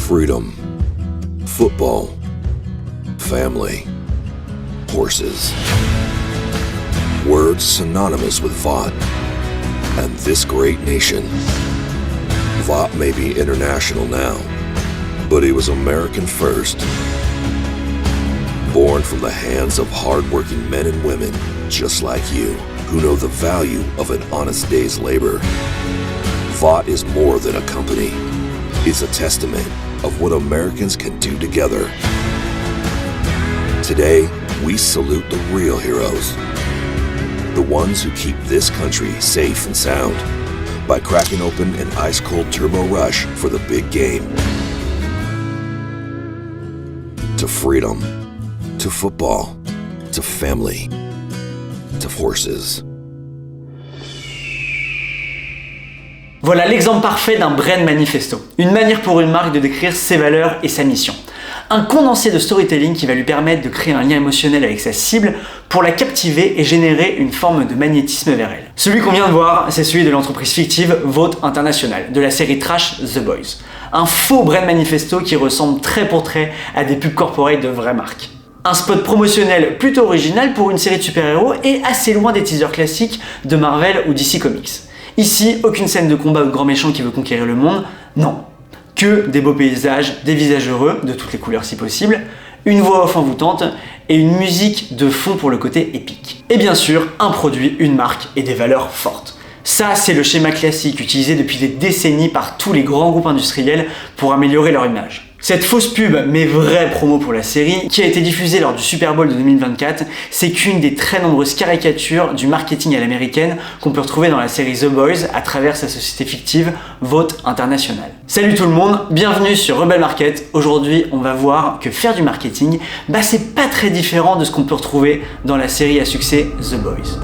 Freedom, football, family, horses. Words synonymous with Vought and this great nation. Vought may be international now, but it was American first. Born from the hands of hard-working men and women just like you, who know the value of an honest day's labor. Vought is more than a company. It's a testament of what Americans can do together. Today, we salute the real heroes. The ones who keep this country safe and sound by cracking open an ice-cold turbo rush for the big game. To freedom, to football, to family, to horses. Voilà l'exemple parfait d'un brand manifesto. Une manière pour une marque de décrire ses valeurs et sa mission. Un condensé de storytelling qui va lui permettre de créer un lien émotionnel avec sa cible pour la captiver et générer une forme de magnétisme vers elle. Celui qu'on vient de voir, c'est celui de l'entreprise fictive Vought International, de la série trash The Boys. Un faux brand manifesto qui ressemble trait pour trait à des pubs corporate de vraies marques. Un spot promotionnel plutôt original pour une série de super-héros et assez loin des teasers classiques de Marvel ou DC Comics. Ici, aucune scène de combat ou de grand méchant qui veut conquérir le monde, non. Que des beaux paysages, des visages heureux, de toutes les couleurs si possible, une voix off envoûtante et une musique de fond pour le côté épique. Et bien sûr, un produit, une marque et des valeurs fortes. Ça, c'est le schéma classique utilisé depuis des décennies par tous les grands groupes industriels pour améliorer leur image. Cette fausse pub, mais vraie promo pour la série, qui a été diffusée lors du Super Bowl de 2024, c'est qu'une des très nombreuses caricatures du marketing à l'américaine qu'on peut retrouver dans la série The Boys à travers sa société fictive Vought International. Salut tout le monde, bienvenue sur Rebel Market. Aujourd'hui, on va voir que faire du marketing, c'est pas très différent de ce qu'on peut retrouver dans la série à succès The Boys.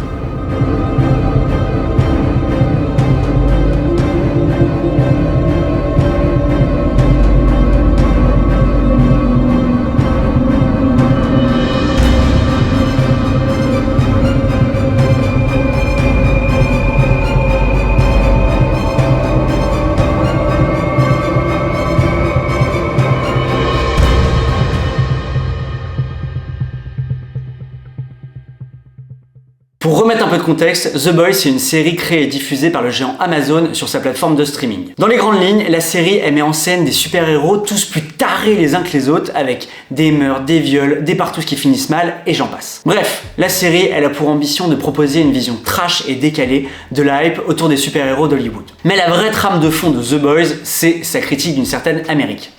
Pour remettre un peu de contexte, The Boys c'est une série créée et diffusée par le géant Amazon sur sa plateforme de streaming. Dans les grandes lignes, la série elle met en scène des super-héros tous plus tarés les uns que les autres avec des meurtres, des viols, des partous qui finissent mal et j'en passe. Bref, la série elle a pour ambition de proposer une vision trash et décalée de la hype autour des super-héros d'Hollywood. Mais la vraie trame de fond de The Boys, c'est sa critique d'une certaine Amérique.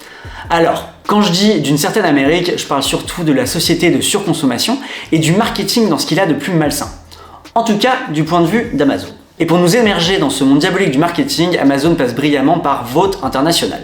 Alors, quand je dis d'une certaine Amérique, je parle surtout de la société de surconsommation et du marketing dans ce qu'il a de plus malsain. En tout cas, du point de vue d'Amazon. Et pour nous émerger dans ce monde diabolique du marketing, Amazon passe brillamment par Vought International,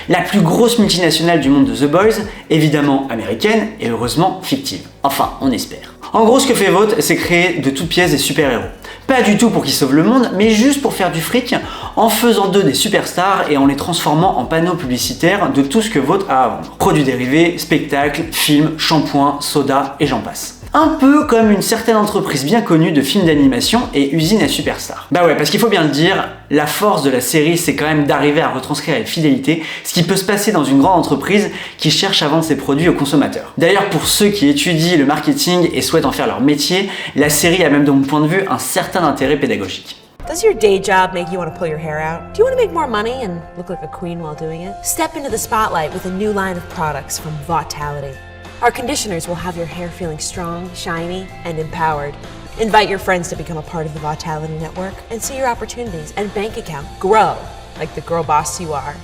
la plus grosse multinationale du monde de The Boys, évidemment américaine et heureusement fictive. Enfin, on espère. En gros, ce que fait Vought, c'est créer de toutes pièces des super-héros. Pas du tout pour qu'ils sauvent le monde, mais juste pour faire du fric en faisant d'eux des superstars et en les transformant en panneaux publicitaires de tout ce que Vought a à vendre. Produits dérivés, spectacles, films, shampoings, sodas et j'en passe. Un peu comme une certaine entreprise bien connue de films d'animation et usine à superstars. Ouais, parce qu'il faut bien le dire, la force de la série, c'est quand même d'arriver à retranscrire avec fidélité ce qui peut se passer dans une grande entreprise qui cherche à vendre ses produits aux consommateurs. D'ailleurs, pour ceux qui étudient le marketing et souhaitent en faire leur métier, la série a même de mon point de vue un certain intérêt pédagogique. Does your day job make you want to pull your hair out? Do you want to make more money and look like a queen while doing it? Step into the spotlight with a new line of products from Vautality. Our conditioners will have your hair feeling strong, shiny, and empowered. Invite your friends to become a part of the Vautality network and see your opportunities and bank account grow like the girl boss you are.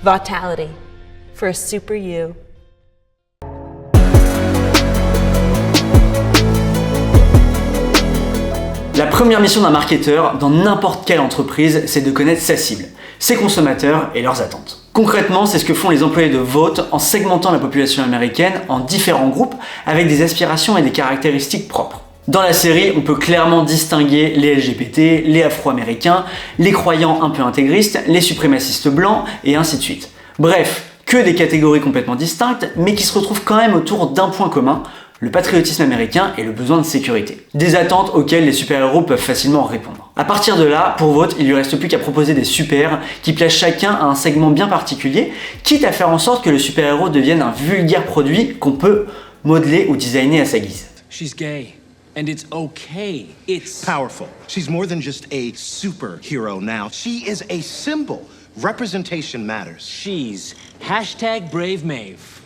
Vautality, for a super you. La première mission d'un marketeur dans n'importe quelle entreprise, c'est de connaître sa cible, ses consommateurs et leurs attentes. Concrètement, c'est ce que font les employés de Vought en segmentant la population américaine en différents groupes avec des aspirations et des caractéristiques propres. Dans la série, on peut clairement distinguer les LGBT, les Afro-Américains, les croyants un peu intégristes, les suprémacistes blancs et ainsi de suite. Bref, que des catégories complètement distinctes, mais qui se retrouvent quand même autour d'un point commun, le patriotisme américain et le besoin de sécurité. Des attentes auxquelles les super-héros peuvent facilement répondre. À partir de là, pour Vought, il lui reste plus qu'à proposer des super qui plaisent chacun à un segment bien particulier, quitte à faire en sorte que le super-héros devienne un vulgaire produit qu'on peut modeler ou designer à sa guise. She's gay. And it's okay. It's Powerful. She's more than just a superhero now. She is a symbol. Representation matters. She's #Brave Maeve.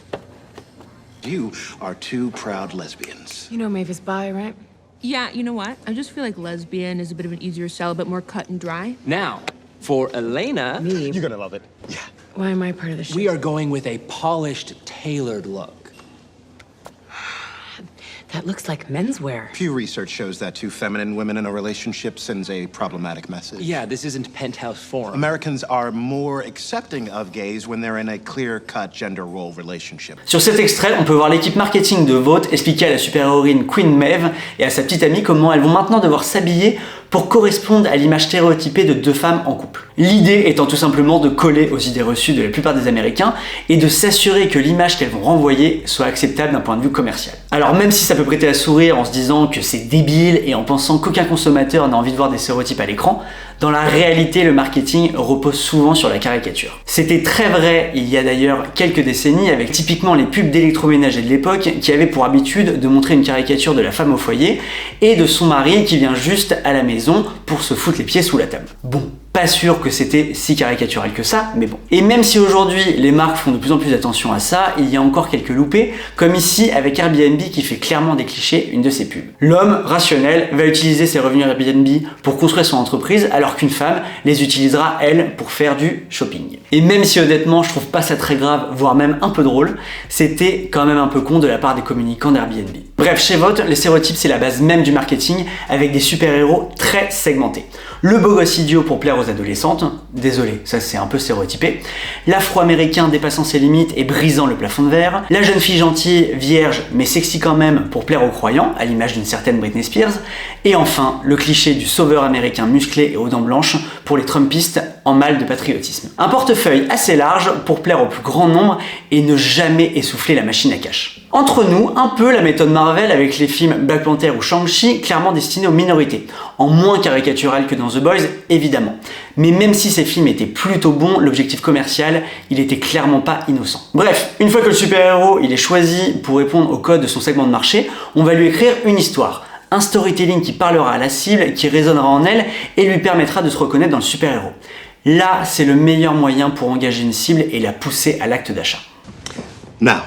You are two proud lesbians. You know Maeve is bi, right? Yeah, you know what? I just feel like lesbian is a bit of an easier sell, a bit more cut and dry. Now, for Elena, Maeve. You're gonna love it. Yeah. Why am I part of the show? we are going with a polished, tailored look. That looks like menswear. Pew Research shows that two feminine women in a relationship sends a problematic message. Yeah, this isn't Penthouse Forum. Americans are more accepting of gays when they're in a clear-cut gender role relationship. Sur cet extrait, on peut voir l'équipe marketing de Vought expliquer à la super-héroïne Queen Maeve et à sa petite amie comment elles vont maintenant devoir s'habiller pour correspondre à l'image stéréotypée de deux femmes en couple. L'idée étant tout simplement de coller aux idées reçues de la plupart des Américains et de s'assurer que l'image qu'elles vont renvoyer soit acceptable d'un point de vue commercial. Alors même si ça peut prêter à sourire en se disant que c'est débile et en pensant qu'aucun consommateur n'a envie de voir des stéréotypes à l'écran, dans la réalité, le marketing repose souvent sur la caricature. C'était très vrai il y a d'ailleurs quelques décennies avec typiquement les pubs d'électroménager de l'époque qui avaient pour habitude de montrer une caricature de la femme au foyer et de son mari qui vient juste à la maison pour se foutre les pieds sous la table. Bon, pas sûr que c'était si caricatural que ça, mais bon. Et même si aujourd'hui les marques font de plus en plus attention à ça, il y a encore quelques loupés, comme ici avec Airbnb qui fait clairement des clichés une de ses pubs. L'homme rationnel va utiliser ses revenus Airbnb pour construire son entreprise, alors qu'une femme les utilisera, elle, pour faire du shopping. Et même si honnêtement je trouve pas ça très grave, voire même un peu drôle, c'était quand même un peu con de la part des communicants d'Airbnb. Bref, chez Vought, les stéréotypes c'est la base même du marketing, avec des super-héros très segmentés. Le beau gosse idiot pour plaire aux adolescentes, désolé, ça c'est un peu stéréotypé, l'afro-américain dépassant ses limites et brisant le plafond de verre, la jeune fille gentille, vierge mais sexy quand même pour plaire aux croyants, à l'image d'une certaine Britney Spears, et enfin le cliché du sauveur américain musclé et aux dents blanches pour les trumpistes en mal de patriotisme. Un portefeuille assez large pour plaire au plus grand nombre et ne jamais essouffler la machine à cash. Entre nous, un peu la méthode Marvel avec les films Black Panther ou Shang-Chi clairement destinés aux minorités, en moins caricatural que dans The Boys, évidemment. Mais même si ces films étaient plutôt bons, l'objectif commercial, il était clairement pas innocent. Bref, une fois que le super-héros il est choisi pour répondre au code de son segment de marché, on va lui écrire une histoire. Un storytelling qui parlera à la cible, qui résonnera en elle et lui permettra de se reconnaître dans le super-héros. Là, c'est le meilleur moyen pour engager une cible et la pousser à l'acte d'achat. Now,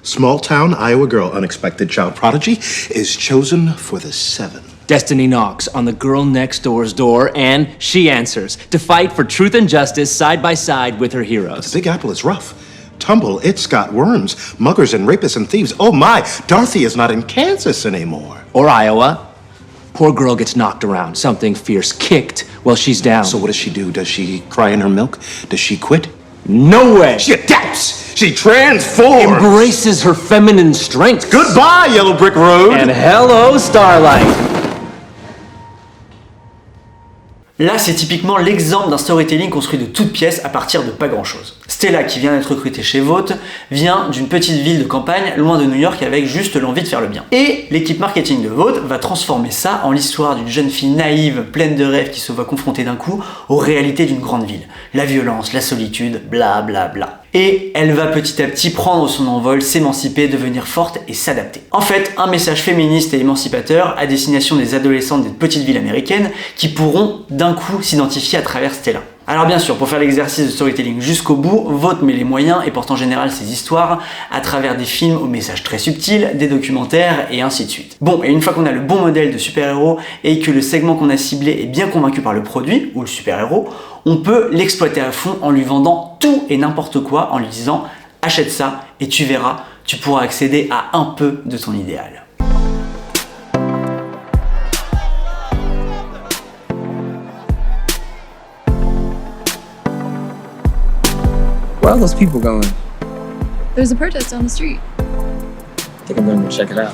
small town Iowa girl, unexpected child prodigy, is chosen for the seven. Destiny knocks on the girl next door's door, and she answers to fight for truth and justice side by side with her The heroes. Big Apple is rough. Tumble, it's got worms, muggers and rapists and thieves. Oh my, Dorothy is not in Kansas anymore. Or Iowa. Poor girl gets knocked around, something fierce kicked while she's down. So what does she do? Does she cry in her milk? Does she quit? No way! She adapts! She transforms! Embraces her feminine strength. Goodbye, Yellow Brick Road! And hello, Starlight! Là, c'est typiquement l'exemple d'un storytelling construit de toutes pièces à partir de pas grand chose. Stella, qui vient d'être recrutée chez Vought, vient d'une petite ville de campagne loin de New York avec juste l'envie de faire le bien. Et l'équipe marketing de Vought va transformer ça en l'histoire d'une jeune fille naïve, pleine de rêves qui se voit confrontée d'un coup aux réalités d'une grande ville. La violence, la solitude, bla bla bla. Et elle va petit à petit prendre son envol, s'émanciper, devenir forte et s'adapter. En fait, un message féministe et émancipateur à destination des adolescentes des petites villes américaines qui pourront d'un coup s'identifier à travers Stella. Alors bien sûr, pour faire l'exercice de storytelling jusqu'au bout, Vought met les moyens et porte en général ses histoires à travers des films aux messages très subtils, des documentaires et ainsi de suite. Bon, et une fois qu'on a le bon modèle de super-héros et que le segment qu'on a ciblé est bien convaincu par le produit, ou le super-héros, on peut l'exploiter à fond en lui vendant tout et n'importe quoi, en lui disant « achète ça et tu verras, tu pourras accéder à un peu de ton idéal ». Where are those people going? There's a protest down the street. I think I'm gonna go check it out.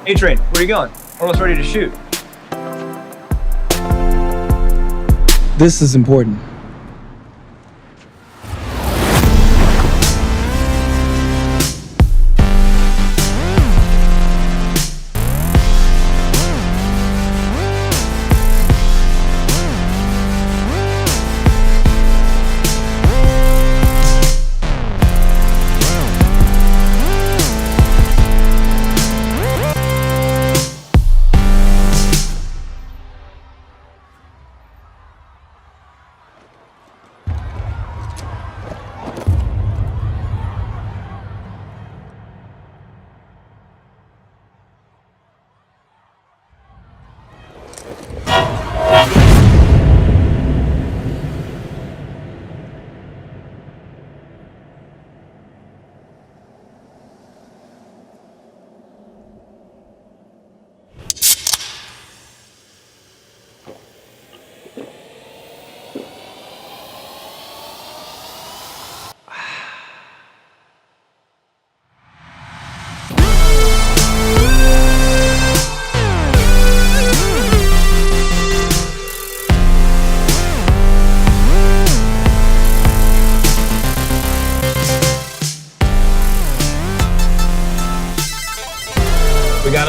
A-Train, where are you going? Almost ready to shoot. This is important.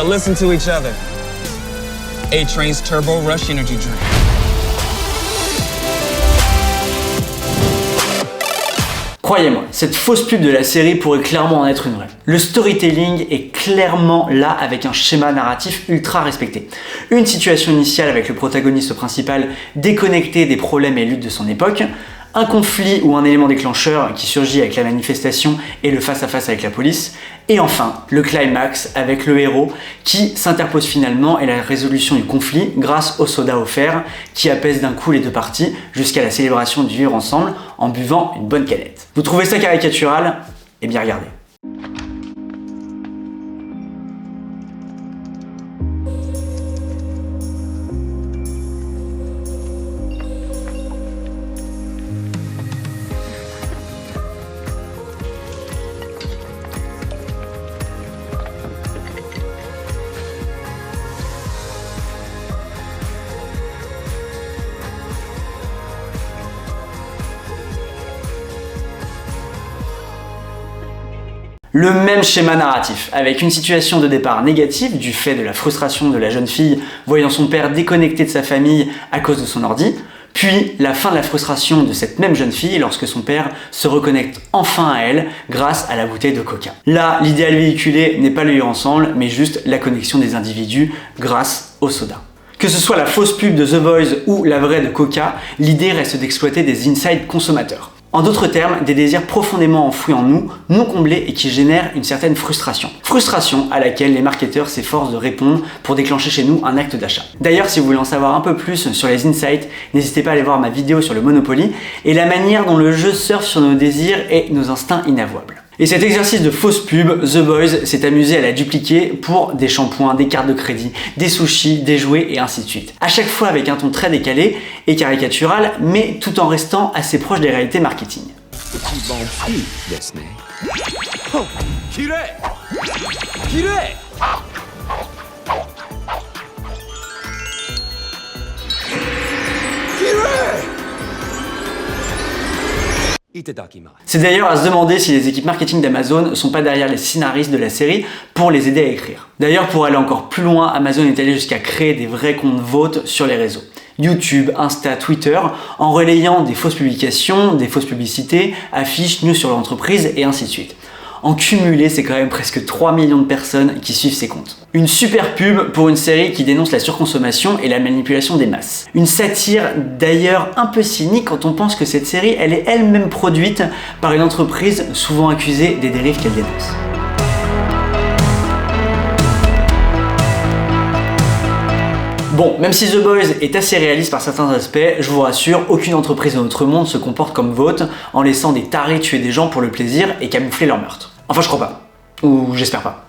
listen to each other. A-Train's Turbo Rush Energy Drink. Croyez-moi, cette fausse pub de la série pourrait clairement en être une vraie. Le storytelling est clairement là avec un schéma narratif ultra respecté. Une situation initiale avec le protagoniste principal déconnecté des problèmes et luttes de son époque, un conflit ou un élément déclencheur qui surgit avec la manifestation et le face-à-face avec la police, et enfin le climax avec le héros qui s'interpose finalement et la résolution du conflit grâce au soda offert qui apaise d'un coup les deux parties jusqu'à la célébration du vivre ensemble en buvant une bonne canette. Vous trouvez ça caricatural? Eh bien regardez. Le même schéma narratif, avec une situation de départ négative du fait de la frustration de la jeune fille voyant son père déconnecté de sa famille à cause de son ordi, puis la fin de la frustration de cette même jeune fille lorsque son père se reconnecte enfin à elle grâce à la bouteille de coca. Là, l'idéal véhiculé n'est pas le vivre ensemble, mais juste la connexion des individus grâce au soda. Que ce soit la fausse pub de The Boys ou la vraie de Coca, l'idée reste d'exploiter des insights consommateurs. En d'autres termes, des désirs profondément enfouis en nous, non comblés et qui génèrent une certaine frustration. Frustration à laquelle les marketeurs s'efforcent de répondre pour déclencher chez nous un acte d'achat. D'ailleurs, si vous voulez en savoir un peu plus sur les insights, n'hésitez pas à aller voir ma vidéo sur le Monopoly et la manière dont le jeu surfe sur nos désirs et nos instincts inavouables. Et cet exercice de fausse pub, The Boys s'est amusé à la dupliquer pour des shampoings, des cartes de crédit, des sushis, des jouets et ainsi de suite. À chaque fois avec un ton très décalé et caricatural, mais tout en restant assez proche des réalités marketing. C'est d'ailleurs à se demander si les équipes marketing d'Amazon sont pas derrière les scénaristes de la série pour les aider à écrire. D'ailleurs, pour aller encore plus loin, Amazon est allé jusqu'à créer des vrais comptes votes sur les réseaux. YouTube, Insta, Twitter, en relayant des fausses publications, des fausses publicités, affiches, news sur l'entreprise et ainsi de suite. En cumulé, c'est quand même presque 3 millions de personnes qui suivent ces comptes. Une super pub pour une série qui dénonce la surconsommation et la manipulation des masses. Une satire d'ailleurs un peu cynique quand on pense que cette série, elle est elle-même produite par une entreprise souvent accusée des dérives qu'elle dénonce. Bon, même si The Boys est assez réaliste par certains aspects, je vous rassure, aucune entreprise dans notre monde se comporte comme Vought en laissant des tarés tuer des gens pour le plaisir et camoufler leur meurtre. Enfin, je crois pas. Ou j'espère pas.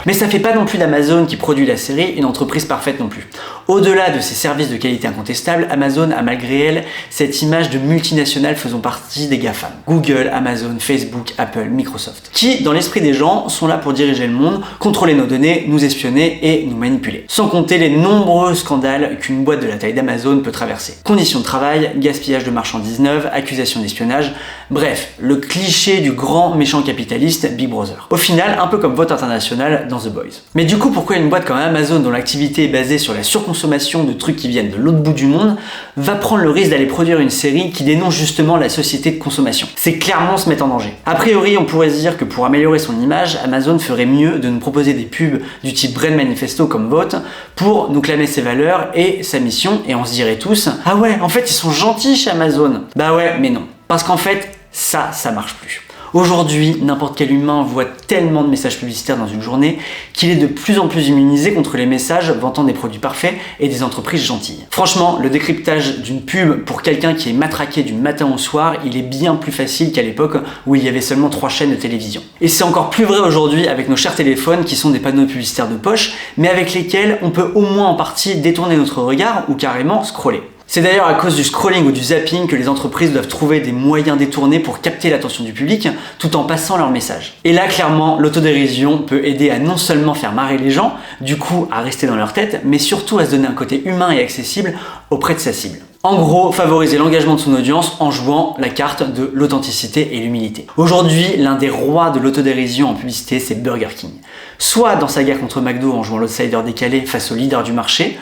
Mais ça fait pas non plus d'Amazon qui produit la série une entreprise parfaite non plus. Au-delà de ses services de qualité incontestables, Amazon a malgré elle cette image de multinationale faisant partie des GAFAM. Google, Amazon, Facebook, Apple, Microsoft. Qui, dans l'esprit des gens, sont là pour diriger le monde, contrôler nos données, nous espionner et nous manipuler. Sans compter les nombreux scandales qu'une boîte de la taille d'Amazon peut traverser. Conditions de travail, gaspillage de marchandises neuves, accusations d'espionnage, bref, le cliché du grand méchant capitaliste Big Brother. Au final, un peu comme Vought International dans The Boys. Mais du coup, pourquoi une boîte comme Amazon, dont l'activité est basée sur la surconsommation de trucs qui viennent de l'autre bout du monde, va prendre le risque d'aller produire une série qui dénonce justement la société de consommation? C'est clairement se mettre en danger. A priori, on pourrait se dire que pour améliorer son image, Amazon ferait mieux de nous proposer des pubs du type Brand Manifesto comme Vought pour nous clamer ses valeurs et sa mission, et on se dirait tous « Ah ouais, en fait, ils sont gentils chez Amazon !» Bah ouais, mais non. Parce qu'en fait, ça marche plus. Aujourd'hui, n'importe quel humain voit tellement de messages publicitaires dans une journée qu'il est de plus en plus immunisé contre les messages vantant des produits parfaits et des entreprises gentilles. Franchement, le décryptage d'une pub pour quelqu'un qui est matraqué du matin au soir, il est bien plus facile qu'à l'époque où il y avait seulement 3 chaînes de télévision. Et c'est encore plus vrai aujourd'hui avec nos chers téléphones qui sont des panneaux publicitaires de poche, mais avec lesquels on peut au moins en partie détourner notre regard ou carrément scroller. C'est d'ailleurs à cause du scrolling ou du zapping que les entreprises doivent trouver des moyens détournés pour capter l'attention du public tout en passant leur message. Et là, clairement, l'autodérision peut aider à non seulement faire marrer les gens, du coup à rester dans leur tête, mais surtout à se donner un côté humain et accessible auprès de sa cible. En gros, favoriser l'engagement de son audience en jouant la carte de l'authenticité et l'humilité. Aujourd'hui, l'un des rois de l'autodérision en publicité, c'est Burger King. Soit dans sa guerre contre McDo en jouant l'outsider décalé face au leader du marché,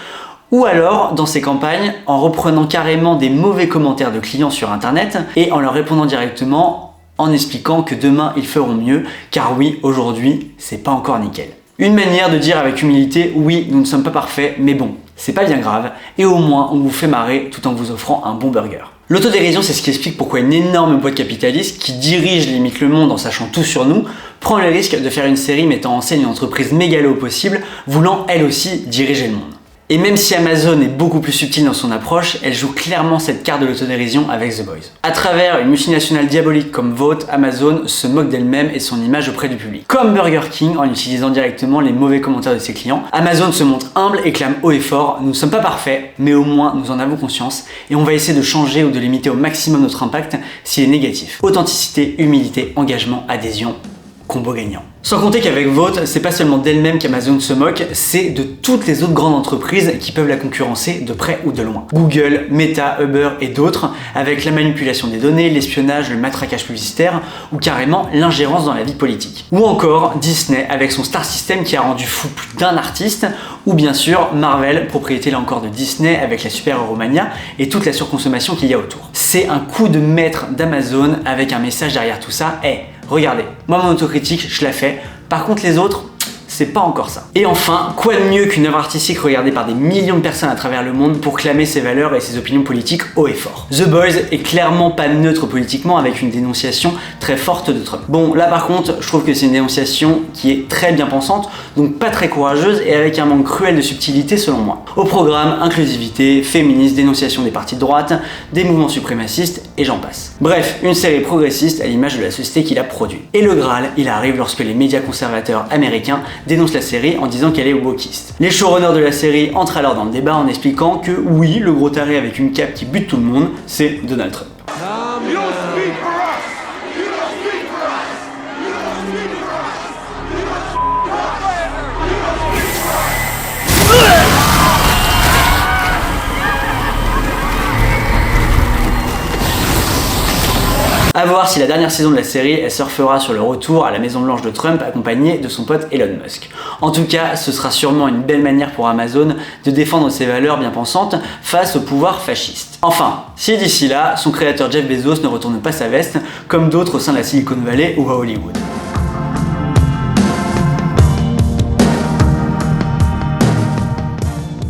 ou alors dans ses campagnes en reprenant carrément des mauvais commentaires de clients sur internet et en leur répondant directement en expliquant que demain ils feront mieux, car oui, aujourd'hui, c'est pas encore nickel. Une manière de dire avec humilité, oui, nous ne sommes pas parfaits, mais bon, c'est pas bien grave, et au moins on vous fait marrer tout en vous offrant un bon burger. L'autodérision, c'est ce qui explique pourquoi une énorme boîte capitaliste qui dirige limite le monde en sachant tout sur nous, prend le risque de faire une série mettant en scène une entreprise mégalo au possible, voulant elle aussi diriger le monde. Et même si Amazon est beaucoup plus subtile dans son approche, elle joue clairement cette carte de l'autodérision avec The Boys. À travers une multinationale diabolique comme Vought, Amazon se moque d'elle-même et de son image auprès du public. Comme Burger King en utilisant directement les mauvais commentaires de ses clients, Amazon se montre humble et clame haut et fort, nous ne sommes pas parfaits, mais au moins nous en avons conscience et on va essayer de changer ou de limiter au maximum notre impact s'il est négatif. Authenticité, humilité, engagement, adhésion, combo gagnant. Sans compter qu'avec Vought, c'est pas seulement d'elle-même qu'Amazon se moque, c'est de toutes les autres grandes entreprises qui peuvent la concurrencer de près ou de loin. Google, Meta, Uber et d'autres, avec la manipulation des données, l'espionnage, le matraquage publicitaire ou carrément l'ingérence dans la vie politique. Ou encore Disney avec son Star System qui a rendu fou plus d'un artiste, ou bien sûr Marvel, propriété là encore de Disney avec la super-héros mania et toute la surconsommation qu'il y a autour. C'est un coup de maître d'Amazon avec un message derrière tout ça, regardez, moi mon autocritique, je la fais. Par contre les autres, c'est pas encore ça. Et enfin, quoi de mieux qu'une œuvre artistique regardée par des millions de personnes à travers le monde pour clamer ses valeurs et ses opinions politiques haut et fort. The Boys est clairement pas neutre politiquement avec une dénonciation très forte de Trump. Bon, là par contre, je trouve que c'est une dénonciation qui est très bien pensante, donc pas très courageuse et avec un manque cruel de subtilité selon moi. Au programme, inclusivité, féministe, dénonciation des partis de droite, des mouvements suprémacistes et j'en passe. Bref, une série progressiste à l'image de la société qui l'a produit. Et le Graal, il arrive lorsque les médias conservateurs américains dénonce la série en disant qu'elle est wokiste. Les showrunners de la série entrent alors dans le débat en expliquant que oui, le gros taré avec une cape qui bute tout le monde, c'est Donald Trump. A voir si la dernière saison de la série, elle surfera sur le retour à la Maison Blanche de Trump accompagné de son pote Elon Musk. En tout cas, ce sera sûrement une belle manière pour Amazon de défendre ses valeurs bien pensantes face au pouvoir fasciste. Enfin, si d'ici là, son créateur Jeff Bezos ne retourne pas sa veste, comme d'autres au sein de la Silicon Valley ou à Hollywood.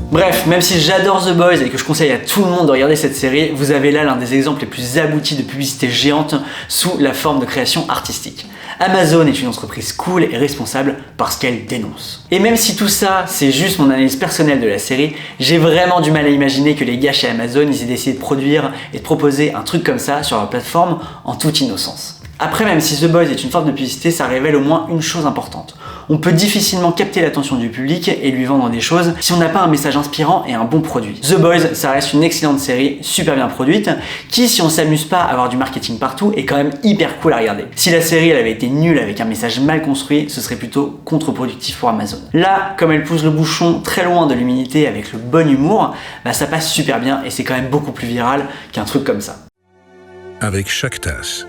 Bref, même si j'adore The Boys et que je conseille à tout le monde de regarder cette série, vous avez là l'un des exemples les plus aboutis de publicité géante sous la forme de création artistique. Amazon est une entreprise cool et responsable parce qu'elle dénonce. Et même si tout ça, c'est juste mon analyse personnelle de la série, j'ai vraiment du mal à imaginer que les gars chez Amazon ils aient décidé de produire et de proposer un truc comme ça sur leur plateforme en toute innocence. Après, même si The Boys est une forme de publicité, ça révèle au moins une chose importante. On peut difficilement capter l'attention du public et lui vendre des choses si on n'a pas un message inspirant et un bon produit. The Boys, ça reste une excellente série, super bien produite, qui, si on s'amuse pas à avoir du marketing partout, est quand même hyper cool à regarder. Si la série elle avait été nulle avec un message mal construit, ce serait plutôt contre-productif pour Amazon. Là, comme elle pousse le bouchon très loin de l'humilité avec le bon humour, bah ça passe super bien et c'est quand même beaucoup plus viral qu'un truc comme ça. Avec chaque tasse,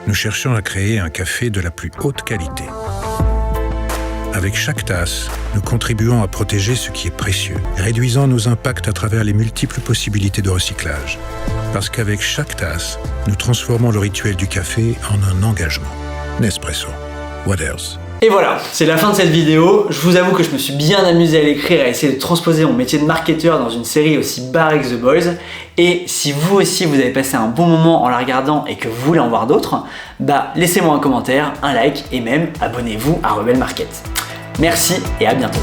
nous cherchons à créer un café de la plus haute qualité. Avec chaque tasse, nous contribuons à protéger ce qui est précieux, réduisant nos impacts à travers les multiples possibilités de recyclage. Parce qu'avec chaque tasse, nous transformons le rituel du café en un engagement. Nespresso. What else? Et voilà, c'est la fin de cette vidéo. Je vous avoue que je me suis bien amusé à l'écrire et à essayer de transposer mon métier de marketeur dans une série aussi barrée que The Boys. Et si vous aussi vous avez passé un bon moment en la regardant et que vous voulez en voir d'autres, bah laissez-moi un commentaire, un like et même abonnez-vous à Rebelle Market. Merci et à bientôt.